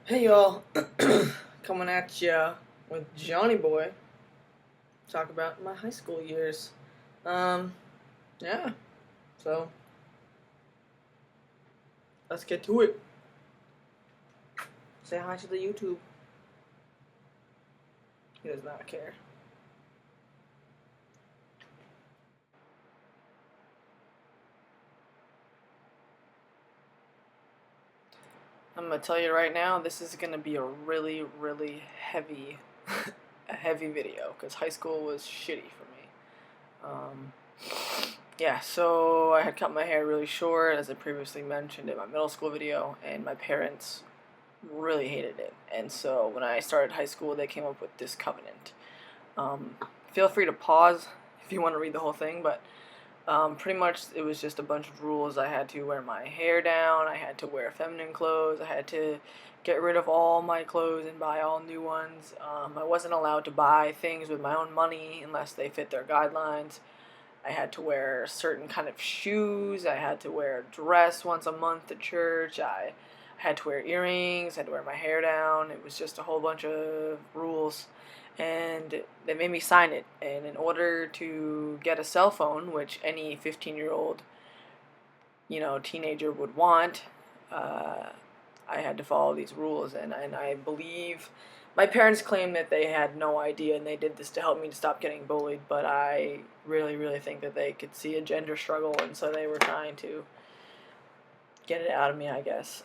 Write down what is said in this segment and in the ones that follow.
Hey y'all, coming at ya with Johnny Boy. Talk about my high school years. Um, yeah. So let's get to it. Say hi to the YouTube. He does not care. I'm gonna tell you right now, this is gonna be a really, really heavy, a heavy video because high school was shitty for me. Um, yeah, so I had cut my hair really short, as I previously mentioned in my middle school video, and my parents really hated it. And so when I started high school, they came up with this covenant. Um, Feel free to pause if you want to read the whole thing, but pretty much it was just a bunch of rules. I had to wear my hair down, I had to wear feminine clothes, I had to get rid of all my clothes and buy all new ones. I wasn't allowed to buy things with my own money unless they fit their guidelines. I had to wear certain kind of shoes. I had to wear a dress once a month to church. I had to wear earrings. I had to wear my hair down. It was just a whole bunch of rules. And they made me sign it. And in order to get a cell phone, which any 15-year-old, teenager would want, I had to follow these rules. And I believe my parents claim that they had no idea and they did this to help me to stop getting bullied, but I really, really think that they could see a gender struggle, and so they were trying to get it out of me, I guess.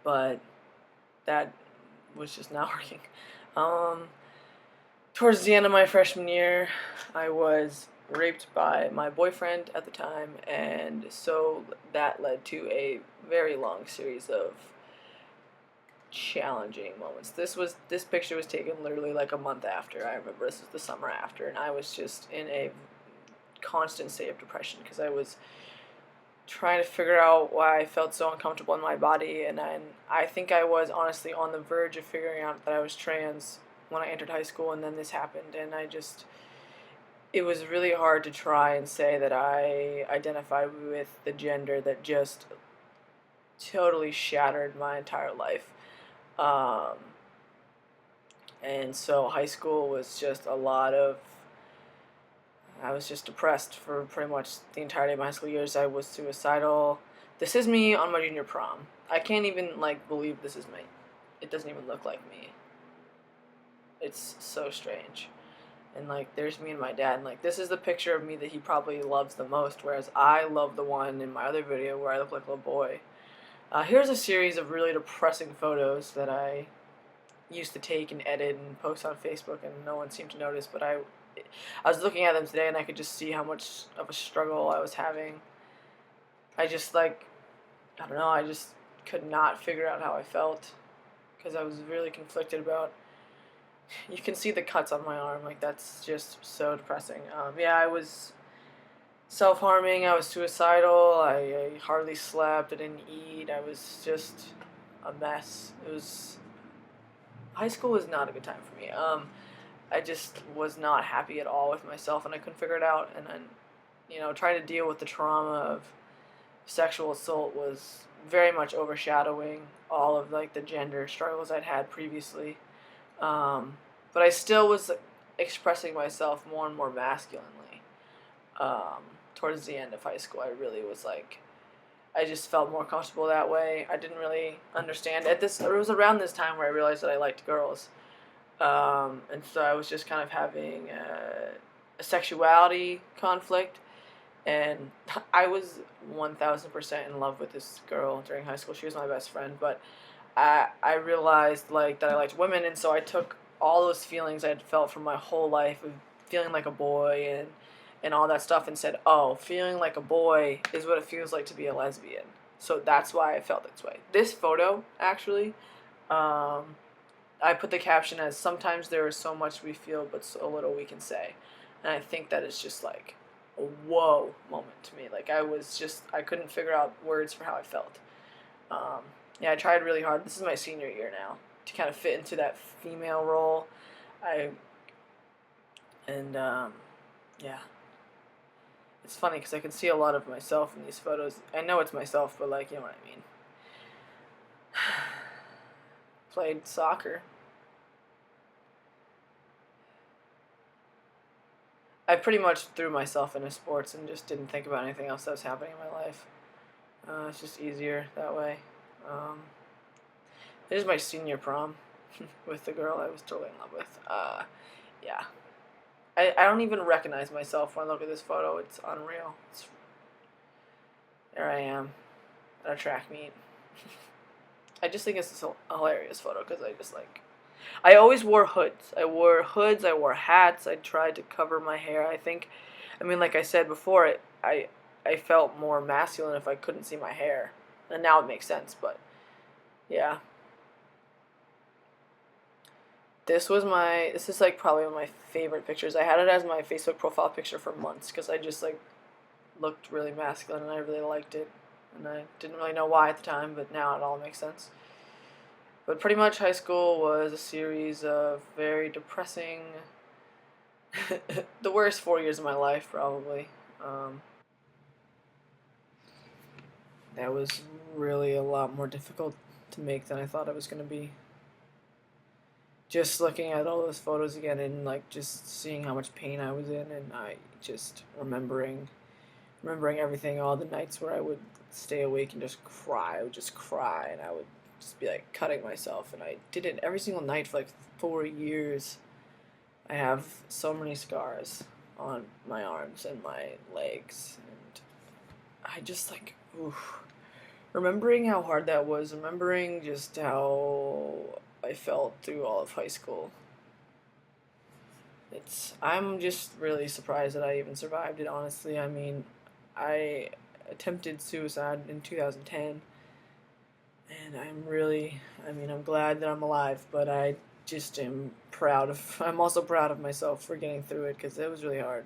But that was just not working. Towards the end of my freshman year, I was raped by my boyfriend at the time, and so that led to a very long series of challenging moments. This picture was taken literally like a month after. I remember this was the summer after, and I was just in a constant state of depression because I was trying to figure out why I felt so uncomfortable in my body, and I think I was honestly on the verge of figuring out that I was trans when I entered high school, and then this happened, and it was really hard to try and say that I identify with the gender that just totally shattered my entire life. Um, and so high school was just a lot of, I was just depressed for pretty much the entirety of my high school years. I was suicidal. This is me on my junior prom. I can't even, believe this is me. It doesn't even look like me. It's so strange. And, there's me and my dad, and, this is the picture of me that he probably loves the most, whereas I love the one in my other video where I look like a little boy. Here's a series of really depressing photos that I used to take and edit and post on Facebook, and no one seemed to notice, but I was looking at them today, and I could just see how much of a struggle I was having. I just, I don't know, I just could not figure out how I felt, because I was really conflicted about, you can see the cuts on my arm, that's just so depressing. Yeah, I was self-harming, I was suicidal, I hardly slept, I didn't eat, I was just a mess. High school was not a good time for me. I just was not happy at all with myself, and I couldn't figure it out, and then, trying to deal with the trauma of sexual assault was very much overshadowing all of, the gender struggles I'd had previously. But I still was expressing myself more and more masculinely. Towards the end of high school, I really was I just felt more comfortable that way. I didn't really understand. It was around this time where I realized that I liked girls. And so I was just kind of having a sexuality conflict. And I was 1000% in love with this girl during high school. She was my best friend. But I realized, that I liked women. And so I took all those feelings I had felt from my whole life of feeling like a boy and all that stuff, and said, oh, feeling like a boy is what it feels like to be a lesbian. So that's why I felt this way. This photo, actually, I put the caption as, sometimes there is so much we feel, but so little we can say. And I think that is just a whoa moment to me. I couldn't figure out words for how I felt. Yeah, I tried really hard. This is my senior year now, to kind of fit into that female role. Yeah. It's funny because I can see a lot of myself in these photos. I know it's myself, but you know what I mean. played soccer. I pretty much threw myself into sports and just didn't think about anything else that was happening in my life. It's just easier that way. Um, this is my senior prom with the girl I was totally in love with. Yeah. I don't even recognize myself when I look at this photo. It's unreal. There I am at a track meet. I just think it's a hilarious photo because I always wore hoods. I wore hoods, I wore hats, I tried to cover my hair. Like I said before, I felt more masculine if I couldn't see my hair. And now it makes sense, but yeah. This is like probably one of my favorite pictures. I had it as my Facebook profile picture for months because I just like looked really masculine and I really liked it. And I didn't really know why at the time, but now it all makes sense. But pretty much high school was a series of very depressing, the worst 4 years of my life probably. That was really a lot more difficult to make than I thought it was going to be. Just looking at all those photos again and like just seeing how much pain I was in, and I just remembering everything, all the nights where I would stay awake and just cry. I would just cry and I would just be like cutting myself, and I did it every single night for like 4 years. I have so many scars on my arms and my legs, and I just like, oof. Remembering how hard that was, remembering just how I felt through all of high school. I'm just really surprised that I even survived it, honestly. I attempted suicide in 2010, and I'm glad that I'm alive, but I just I'm also proud of myself for getting through it, because it was really hard.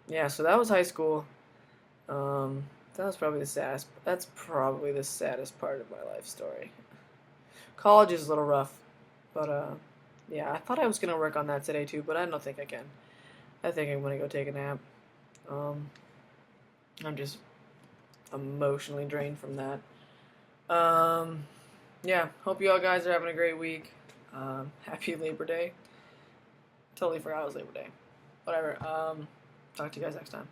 Yeah, so that was high school. That's probably the saddest part of my life story. College is a little rough, but yeah, I thought I was gonna work on that today too, but I don't think I can. I think I'm gonna go take a nap. I'm just emotionally drained from that. Yeah, hope you all guys are having a great week. Happy Labor Day. Totally forgot it was Labor Day. Whatever. Talk to you guys next time.